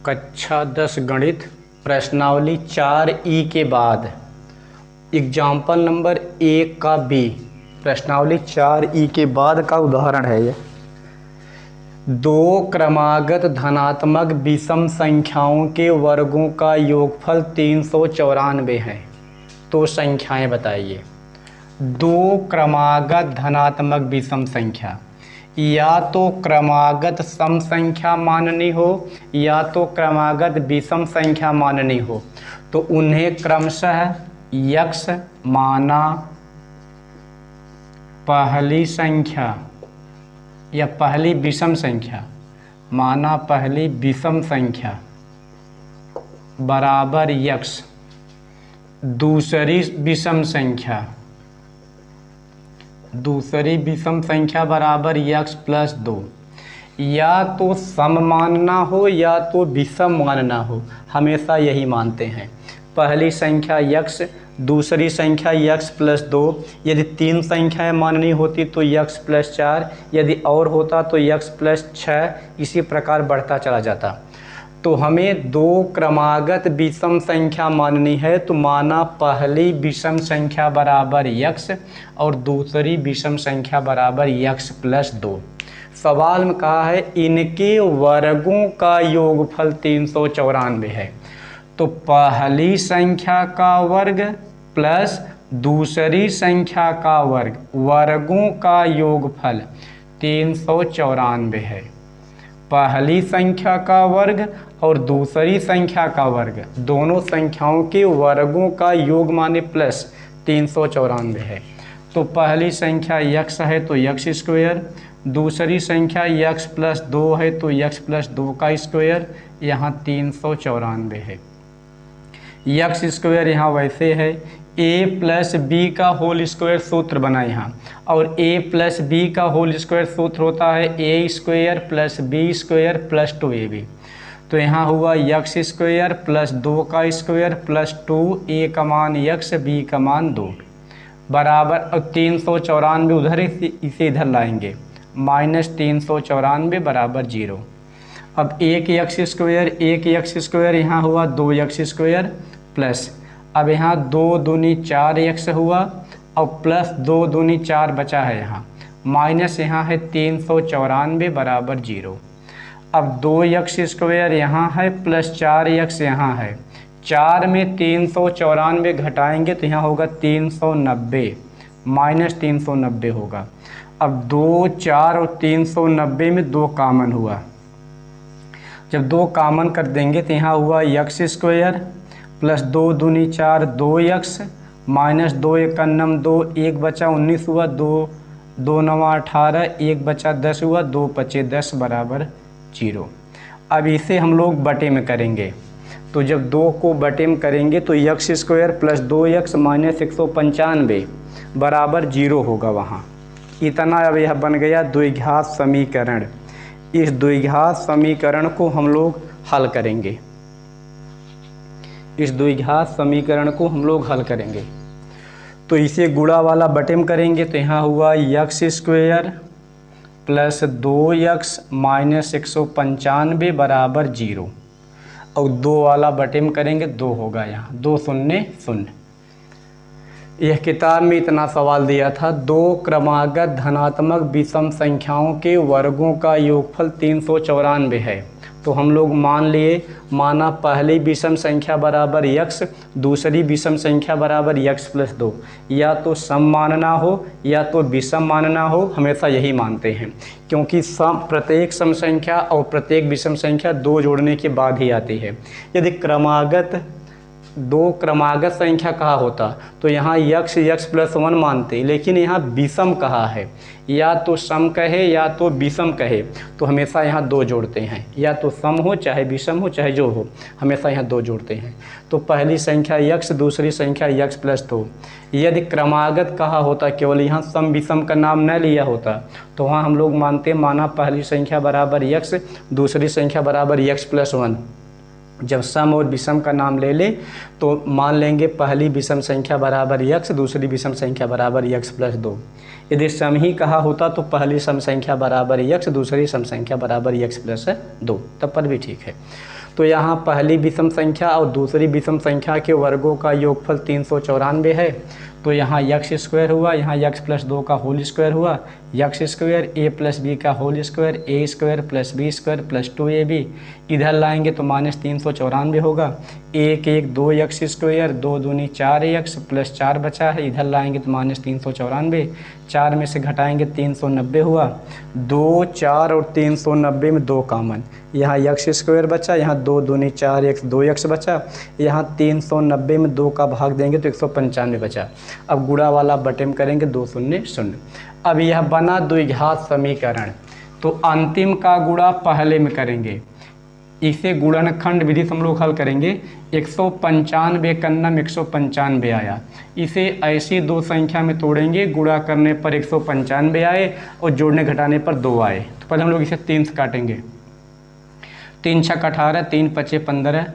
कक्षा 10 गणित प्रश्नावली 4E के बाद एग्जाम्पल नंबर 1 का बी। प्रश्नावली 4E के बाद का उदाहरण है ये। दो क्रमागत धनात्मक विषम संख्याओं के वर्गों का योगफल 394 है। तो संख्याएं बताइए। दो क्रमागत धनात्मक विषम संख्या, या तो क्रमागत सम संख्या माननी हो या तो क्रमागत विषम संख्या माननी हो, तो उन्हें क्रमशः यक्ष माना पहली संख्या या पहली विषम संख्या माना पहली विषम संख्या बराबर यक्ष, दूसरी विषम संख्या बराबर यक्ष प्लस 2। या तो सम मानना हो या तो विषम मानना हो, हमेशा यही मानते हैं। पहली संख्या यक्ष, दूसरी संख्या यक्ष प्लस 2। यदि 3 संख्याएं माननी होती तो यक्ष प्लस 4, यदि और होता तो यक्ष प्लस 6, इसी प्रकार बढ़ता चला जाता। तो हमें दो क्रमागत विषम संख्या माननी है, तो माना पहली विषम संख्या बराबर यक्ष और दूसरी विषम संख्या बराबर यक्ष प्लस 2। सवाल में कहा है इनके वर्गों का योगफल 394 है। तो पहली संख्या का वर्ग प्लस दूसरी संख्या का वर्ग, वर्गों का योगफल 394 है। पहली संख्या का वर्ग और दूसरी संख्या का वर्ग, दोनों संख्याओं के वर्गों का योग माने प्लस 394 है। तो पहली संख्या यक्ष है तो यक्ष स्क्वायर, दूसरी संख्या यक्ष प्लस 2 है तो यक्ष प्लस 2 का स्क्वायर, यहाँ 394 है। यक्ष स्क्वायर यहाँ वैसे है, a प्लस बी का होल स्क्वायर सूत्र बना यहाँ, और a प्लस बी का होल स्क्वायर सूत्र होता है a square plus B square plus 2ab। तो यहाँ हुआ यक्ष स्क्वायर प्लस 2 का स्क्वायर प्लस 2, a का मान यक्ष b का मान 2 बराबर, और 394 उधर इसे इधर लाएंगे, माइनस 394 बराबर 0। अब एक यक्ष स्क्वायर यहाँ हुआ 2 यक्ष स्क्वायर प्लस, अब यहाँ 2 दूनी 4 यक्ष हुआ और प्लस 2 दूनी 4 बचा है यहाँ, माइनस यहाँ है 394 बराबर 0। अब 2 यक्ष स्क्वायर यहाँ है प्लस 4 यक्ष यहाँ है, 4 में 394 घटाएंगे तो यहाँ होगा 390, माइनस 390 होगा। अब 2, 4 और 390 में 2 कामन हुआ, जब 2 कामन कर देंगे तो यहाँ हुआ यक्ष स्क्वायर प्लस 2 दूनी 4 2 यक्ष माइनस 2 1 9 2, 1 बचा 19 हुआ, 2 2 9 18, 1 बचा 10 हुआ, 2 बचे 10 बराबर 0। अब इसे हम लोग बटे में करेंगे, तो जब 2 को बटे में करेंगे तो यक्ष स्क्वायर प्लस 2 यक्ष माइनस 195 बराबर 0 होगा वहाँ। इतना अब यह बन गया द्विघात समीकरण। इस द्विघात समीकरण को हम लोग हल करेंगे, तो इसे गुणा वाला बटे में करेंगे तो यहाँ हुआ यक्ष स्क्वायर प्लस 2 यक्ष माइनस 195 बराबर 0, और 2 वाला बटे में करेंगे 2 होगा, यहाँ 2 0 0। यह किताब में इतना सवाल दिया था, दो क्रमागत धनात्मक विषम संख्याओं के वर्गों का योगफल 394 है। तो हम लोग मान लिए, माना पहली विषम संख्या बराबर यक्ष, दूसरी विषम संख्या बराबर यक्ष प्लस 2। या तो सम मानना हो या तो विषम मानना हो, हमेशा यही मानते हैं, क्योंकि प्रत्येक सम संख्या और प्रत्येक विषम संख्या 2 जोड़ने के बाद ही आती है। यदि दो क्रमागत संख्या कहा होता तो यहाँ यक्ष प्लस 1 मानते, लेकिन यहाँ विषम कहा है, या तो सम कहे या तो विषम कहे, तो हमेशा यहाँ 2 जोड़ते हैं, या तो सम हो चाहे विषम हो चाहे जो हो, हमेशा यहाँ 2 जोड़ते हैं। तो पहली संख्या यक्ष, दूसरी संख्या यक्ष प्लस 2। यदि क्रमागत कहा होता, केवल यहाँ सम विषम का नाम न लिया होता, तो वहाँ हम लोग मानते, माना पहली संख्या बराबर यक्ष, दूसरी संख्या बराबर यक्ष प्लस 1। जब सम और विषम का नाम ले ले तो मान लेंगे पहली विषम संख्या बराबर यक्ष, दूसरी विषम संख्या बराबर यक्ष प्लस 2। यदि सम ही कहा होता तो पहली सम संख्या बराबर यक्ष, दूसरी सम संख्या बराबर यक्ष प्लस 2, तब पर भी ठीक है। तो यहाँ पहली विषम संख्या और दूसरी विषम संख्या के वर्गों का योगफल 394 है। तो यहाँ यक्स स्क्वायर हुआ, यहाँ यक्स प्लस 2 का होल स्क्वायर हुआ, x square a plus B का whole square, a square plus B square plus 2ab, इधर लाएंगे तो माइनस 394 होगा। एक एक 2 यक्स स्क्वायर, 2 दूनी 4 यक्स प्लस 4 बचा है, इधर लाएंगे तो माइनस 394, 4 में से घटाएंगे 390 हुआ। 2 4 और 390 में 2 कॉमन, यहाँ यक्स स्क्वायर बचा, यहाँ 2 दूनी 4 यक्स 2 यक्स बचा, यहाँ 390 में 2 का भाग देंगे तो 195 बचा। अब गुणा वाला बटे में करेंगे 2 शून्य शून्य। अब यह बना द्विघात समीकरण, तो अंतिम का गुणा पहले में करेंगे, इसे गुणनखंड विधि से हम लोग हल करेंगे। 195 का नम 195 आया, इसे ऐसी दो संख्या में तोड़ेंगे, गुणा करने पर 195 आए और जोड़ने घटाने पर 2 आए। तो पहले हम लोग इसे 3 से काटेंगे, 3 छक 18, 3 पचे 15,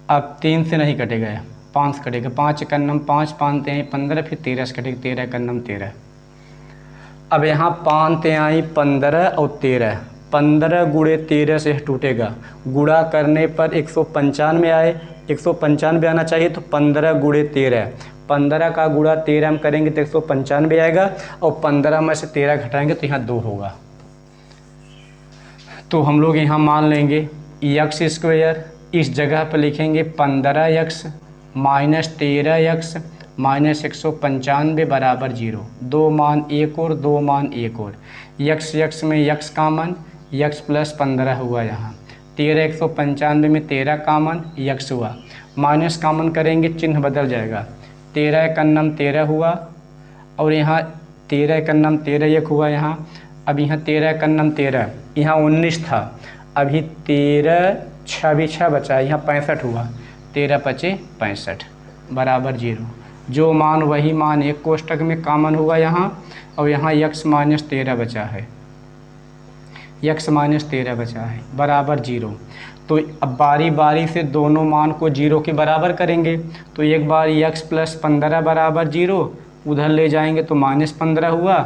अब 3 से नहीं कटेगा, 5 से कटेगा, 5 का नम 5, 5 ते 15, फिर 13 से कटेगा, 13 का नम 13। अब यहाँ 5 ते आई 15 और 13, 15 गुणे 13 से टूटेगा, गुणा करने पर 195 आए, 195 आना चाहिए, तो 15 गुणे 13, 15 का गुणा 13 में करेंगे तो 195 आएगा, और 15 में से 13 घटाएंगे तो यहाँ 2 होगा। तो हम लोग यहाँ मान लेंगे यक्स स्क्वायर, इस जगह पर लिखेंगे 15 यक्स माइनस 13 यक्स माइनस 195 बराबर 0। 2 मान एक और 2 मान एक और, यक्स यक्स में यक्स कामन, यक्स प्लस 15 हुआ, यहाँ 13 195 में 13 कामन, यक्स हुआ, माइनस कामन करेंगे चिन्ह बदल जाएगा, 13 एकन्नम 13 हुआ, और यहाँ 13 एकन्नम 13 एक हुआ यहाँ। अब यहाँ 13 एकन्नम 13, यहाँ 19 था, अभी 13 6 बचा, यहाँ 65 हुआ, 13 पचे 65 बराबर 0। जो मान वही मान एक कोष्टक में कामन हुआ यहाँ, और यहाँ यक्स माइनस 13 बचा है, यक्स माइनस 13 बचा है बराबर 0। तो अब बारी बारी से दोनों मान को 0 के बराबर करेंगे। तो एक बार यक्स प्लस 15 बराबर 0, उधर ले जाएंगे तो माइनस 15 हुआ,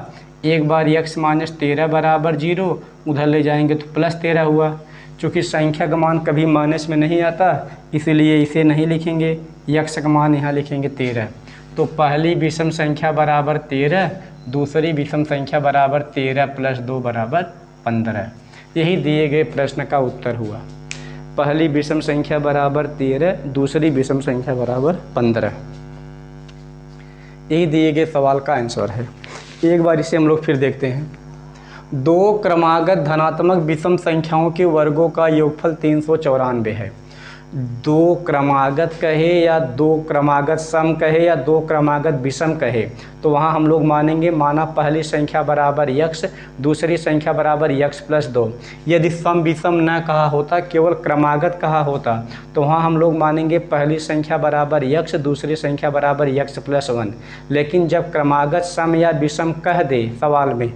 एक बार यक्स माइनस 13 बराबर 0, उधर ले जाएंगे तो प्लस 13 हुआ। चूँकि संख्या का मान कभी माइनस में नहीं आता, इसीलिए इसे नहीं लिखेंगे, यक्स का मान यहाँ लिखेंगे 13। तो पहली विषम संख्या बराबर 13, दूसरी विषम संख्या बराबर 13 प्लस 2 बराबर 15। यही दिए गए प्रश्न का उत्तर हुआ। पहली विषम संख्या बराबर 13, दूसरी विषम संख्या बराबर 15। यही दिए गए सवाल का आंसर है। एक बार इसे हम लोग फिर देखते हैं। 2 क्रमागत धनात्मक विषम संख्याओं के वर्गों का योगफल 394 है। 2 क्रमागत कहे या 2 क्रमागत सम कहे या 2 क्रमागत विषम कहे, तो वहाँ हम लोग मानेंगे, माना पहली संख्या बराबर यक्स, दूसरी संख्या बराबर यक्स प्लस 2। यदि सम विषम न कहा होता, केवल क्रमागत कहा होता, तो वहाँ हम लोग मानेंगे पहली संख्या बराबर यक्स, दूसरी संख्या बराबर यक्स प्लस 1। लेकिन जब क्रमागत सम या विषम कह दे सवाल में,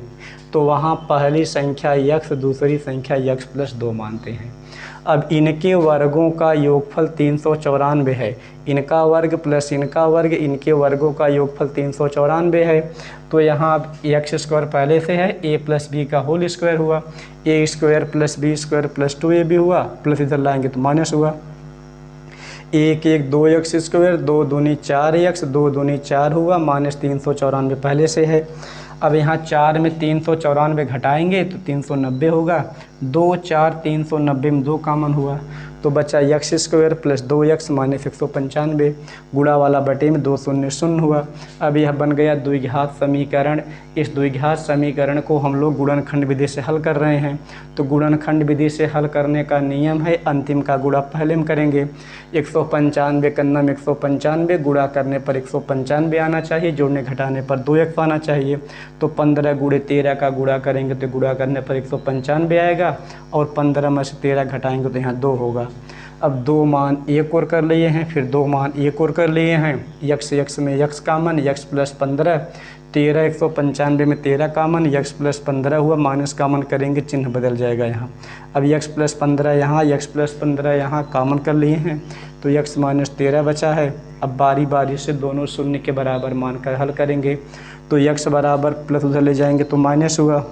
तो वहाँ पहली संख्या यक्स, दूसरी संख्या यक्स प्लस 2 मानते हैं। अब इनके वर्गों का योगफल 394 है, इनका वर्ग प्लस इनका वर्ग, इनके वर्गों का योगफल 394 है। तो यहाँ अब एक्स स्क्वायर पहले से है, ए प्लस बी का होल स्क्वायर हुआ, a square plus B square plus 2ab हुआ, प्लस इधर लाएंगे तो माइनस हुआ। 1 1 2 एक्स स्क्वायर, 2 दूनी 4 एक्स, 2 दूनी 4 हुआ, माइनस 394 पहले से है। अब यहाँ 4 में 394 घटाएंगे तो 390 होगा, 2 4 390 में 2 कॉमन हुआ, तो बचा x square plus 2x minus 195, गुणा वाला बटे में 2 शून्य शून्य हुआ। अब यह बन गया द्विघात समीकरण। इस द्विघात समीकरण को हम लोग गुणनखंड विधि से हल कर रहे हैं। तो गुणनखंड विधि से हल करने का नियम है, अंतिम का गुणा पहले में करेंगे। 195 का नम 195, गुणा करने पर 195 आना चाहिए, जोड़ने घटाने पर 2x आना चाहिए। तो 15 गुणे 13 का गुणा करेंगे तो गुणा करने पर 195 आएगा, और 15 में से 13 घटाएंगे तो यहाँ 2 होगा। अब 2 मान एक और कर लिए हैं, फिर 2 मान एक और कर लिए हैं, यक्स यक्स में यक्स कामन, यक्स प्लस 15, 13 195 में 13 कामन, यक्स प्लस 15 हुआ, माइनस कामन करेंगे चिन्ह बदल जाएगा यहाँ। अब यक्स प्लस 15 यहाँ, यक्स प्लस 15 यहाँ कामन कर लिए हैं, तो यक्स माइनस 13 बचा है। अब बारी बारी से दोनों शून्य के बराबर मानकर हल करेंगे। तो यक्स बराबर प्लस उधर ले जाएंगे तो माइनस हुआ,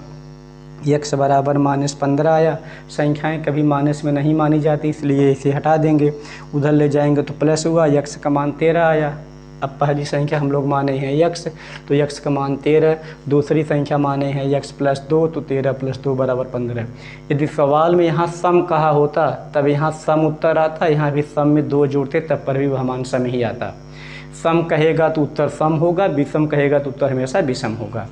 यक्स बराबर -15 आया। संख्याएं कभी माइनस में नहीं मानी जाती, इसलिए इसे हटा देंगे। उधर ले जाएंगे तो प्लस हुआ, यक्स का मान 13 आया। अब पहली संख्या हम लोग माने हैं यक्स, तो यक्स का मान 13। दूसरी संख्या माने हैं यक्स प्लस 2, तो 13 + 2 = 15। यदि सवाल में यहाँ सम कहा होता तब यहाँ सम उत्तर आता, यहाँ भी सम में 2 जोड़ते तब पर भी वह मान सम ही आता। सम कहेगा तो उत्तर सम होगा, विषम कहेगा तो उत्तर हमेशा विषम होगा।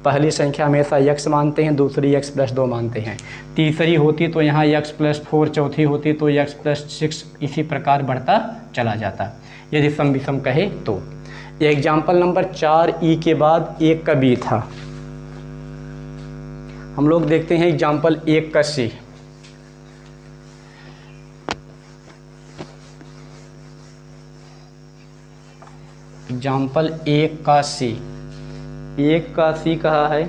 पहली संख्या हमेशा यक्स मानते हैं, दूसरी यक्स प्लस 2 मानते हैं। तीसरी होती तो यहाँ यक्स प्लस 4, चौथी होती तो यक्स प्लस 6, इसी प्रकार बढ़ता चला जाता यदि सम विषम कहे तो। एग्जाम्पल नंबर 4 ई के बाद 1 का बी था। हम लोग देखते हैं एग्जाम्पल 1 का सी। एग्जाम्पल 1 का सी। 1 का सी कहा है,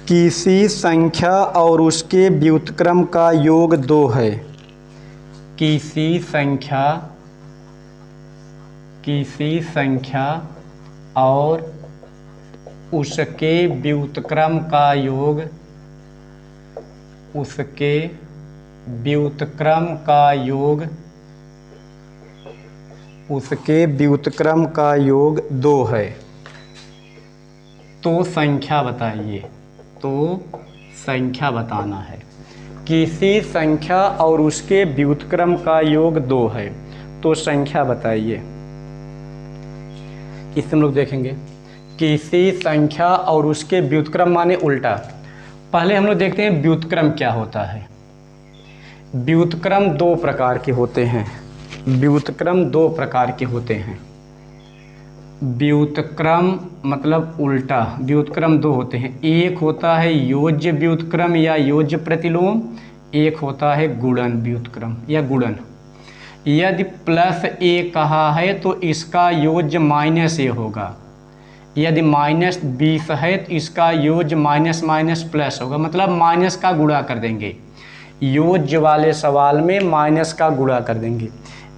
किसी संख्या और उसके व्युत्क्रम का योग 2 है। किसी संख्या और उसके व्युत्क्रम का योग, उसके व्युत्क्रम का योग 2 है। तो संख्या बताइए, तो संख्या बताना है। किसी संख्या और उसके व्युत्क्रम का योग 2 है, तो संख्या बताइए। इसे हम लोग देखेंगे, किसी संख्या और उसके व्युत्क्रम माने उल्टा। पहले हम लोग देखते हैं व्युत्क्रम क्या होता है। व्युत्क्रम 2 प्रकार के होते हैं। व्युत्क्रम 2 प्रकार के होते हैं। व्युत्क्रम मतलब उल्टा, व्युत्क्रम 2 होते हैं। एक होता है योज्य व्युत्क्रम या योज्य प्रतिलोम, एक होता है गुणन व्युत्क्रम या गुणन। यदि +a कहा है तो इसका योज्य -a होगा। यदि -20 है तो इसका योज्य माइनस प्लस होगा, मतलब माइनस का गुणा कर देंगे। योज्य वाले सवाल में माइनस का गुणा कर देंगे।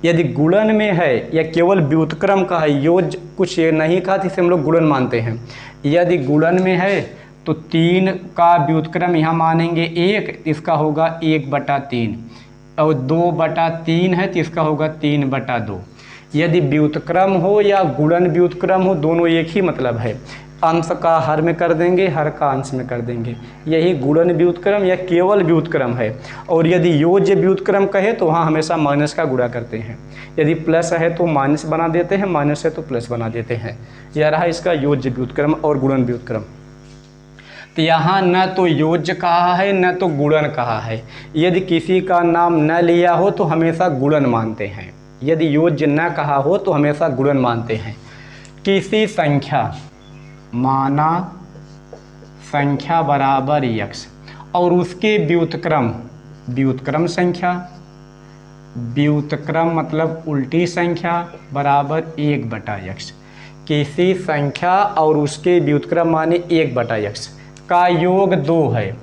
यदि गुणन में है या केवल व्युत्क्रम का है, योज्य कुछ ये नहीं कहा तो इसे हम लोग गुणन मानते हैं। यदि गुणन में है तो 3 का व्युत्क्रम यहाँ मानेंगे 1, इसका होगा 1/3, और 2/3 है तो इसका होगा 3/2। यदि व्युत्क्रम हो या गुणन व्युत्क्रम हो, दोनों एक ही मतलब है। अंश का हर में कर देंगे, हर का अंश में कर देंगे, यही गुणन व्युत्क्रम या केवल व्युत्क्रम है। और यदि योज्य व्युत्क्रम कहे तो वहाँ हमेशा माइनस का गुणा करते हैं। यदि प्लस है तो माइनस बना देते हैं, माइनस है तो प्लस बना देते हैं। यह रहा इसका योज्य व्युत्क्रम और गुणन व्युत्क्रम। तो यहाँ न तो योज्य कहा है न तो गुणन कहा है। यदि किसी का नाम न लिया हो तो हमेशा गुणन मानते हैं, यदि योज्य न कहा हो तो हमेशा गुणन मानते हैं। किसी संख्या माना संख्या बराबर यक्स और उसके व्युत्क्रम संख्या, व्युत्क्रम मतलब उल्टी संख्या, बराबर 1/x। किसी संख्या और उसके व्युत्क्रम माने 1/x का योग 2 है।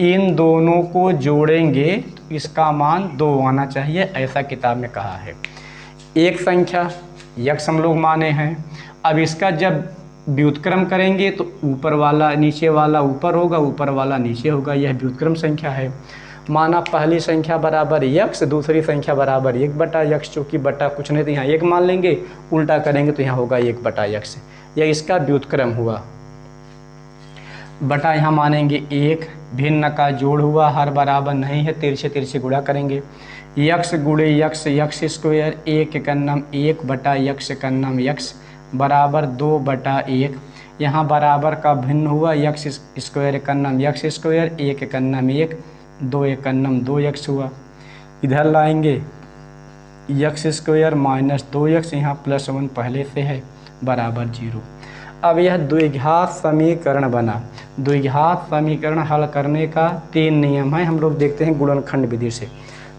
इन दोनों को जोड़ेंगे तो इसका मान 2 आना चाहिए, ऐसा किताब में कहा है। एक संख्या यक्स हम लोग माने हैं। अब इसका जब व्युत्क्रम करेंगे तो ऊपर वाला नीचे वाला ऊपर होगा, ऊपर वाला नीचे होगा, यह व्युत्क्रम संख्या है। माना पहली संख्या बराबर यक्स, दूसरी संख्या बराबर 1/x, चूँकि बटा कुछ नहीं तो यहाँ 1 मान लेंगे, उल्टा करेंगे तो यहाँ होगा 1/x। यह इसका व्युत्क्रम हुआ। बटा यहाँ मानेंगे 1, भिन्न का जोड़ हुआ, हर बराबर नहीं है, तिरछे तिरछे गुणा करेंगे। यक्स गुणे यक्स, यक्स स्क्वायर 1/x बराबर 2/1। यहाँ बराबर का भिन्न हुआ, यक्स स्क्वायर यक्स स्क्वायर, 1 2 हुआ। इधर लाएंगे यक्स स्क्वायर -2x, यहाँ +1 पहले से है, बराबर 0। अब यह द्विघात समीकरण बना। द्विघात समीकरण हल करने का 3 नियम है, हम लोग देखते हैं गुणनखंड विधि से।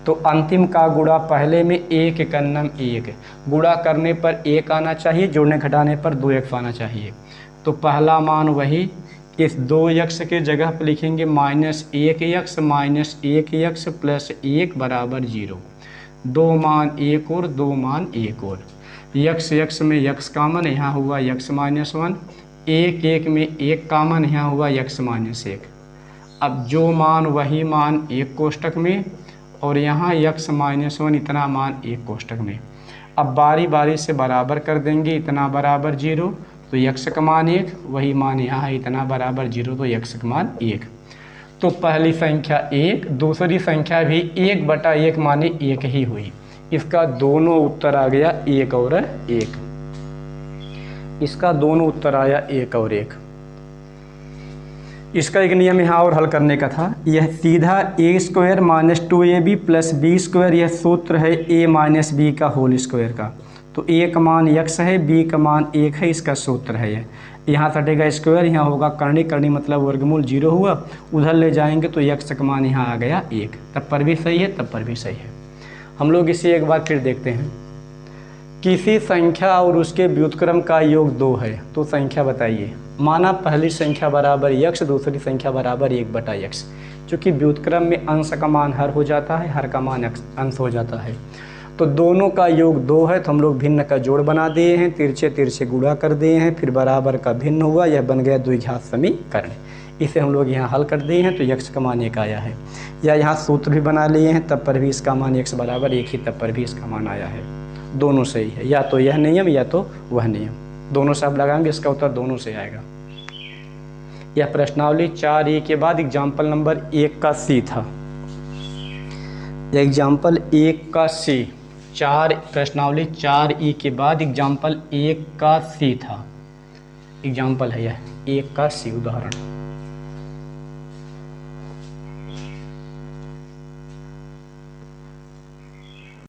तो अंतिम का गुणा पहले में 1 गुणा करने पर 1 आना चाहिए, जोड़ने घटाने पर 2x आना चाहिए। तो पहला मान वही, इस 2x के जगह पर लिखेंगे -1x + 1 बराबर 0। 2 मान 1 और 2 मान 1 और यक्स में यक्स कॉमन, यहाँ हुआ x -1, एक एक में एक कामन यहाँ हुआ x माइनस एक। अब जो मान वही मान एक कोष्टक में और यहाँ x माइनस वन इतना मान एक कोष्टक में। अब बारी बारी से बराबर कर देंगे, इतना बराबर 0 तो x का मान 1, वही मान यहाँ है इतना बराबर 0 तो x का मान 1। तो पहली संख्या 1, दूसरी संख्या भी 1/1 माने 1 ही हुई। इसका दोनों उत्तर आ गया 1 और 1। इसका दोनों उत्तर आया 1 और 1। इसका एक नियम यहाँ और हल करने का था। यह सीधा a² minus 2ab plus b², यह सूत्र है a माइनस b का होल स्क्वायर का। तो a का मान x है, b का मान 1 है, इसका सूत्र है यह। यहाँ सटेगा स्क्वायर, यहाँ होगा करनी, करनी मतलब वर्गमूल 0 हुआ, उधर ले जाएंगे तो x का मान यहाँ आ गया 1। तब पर भी सही है, तब पर भी सही है। हम लोग इसे एक बार फिर देखते हैं। किसी संख्या और उसके व्युत्क्रम का योग 2 है तो संख्या बताइए। माना पहली संख्या बराबर x, दूसरी संख्या बराबर 1/x। चूँकि व्युत्क्रम में अंश का मान हर हो जाता है, हर का मान अंश हो जाता है, तो दोनों का योग 2 है तो हम लोग भिन्न का जोड़ बना दिए हैं, तिरछे तिरछे गुणा कर दिए हैं, फिर बराबर का भिन्न हुआ, यह बन गया द्विघात समीकरण। इसे हम लोग यहाँ हल कर दिए हैं तो x का मान 1 आया है। या यहाँ सूत्र भी बना लिए हैं, तब पर भी इसका मान x बराबर 1 ही, तब पर भी इसका मान आया है। दोनों सही है, या तो यह नियम या तो वह नियम, दोनों से आप लगाएंगे, इसका उत्तर दोनों से आएगा। यह प्रश्नावली 4e के बाद एग्जाम्पल नंबर 1 का C था। एग्जाम्पल 1 का C, 4 प्रश्नावली 4e के बाद एग्जाम्पल 1 का C था। एग्जाम्पल है यह 1 का C उदाहरण।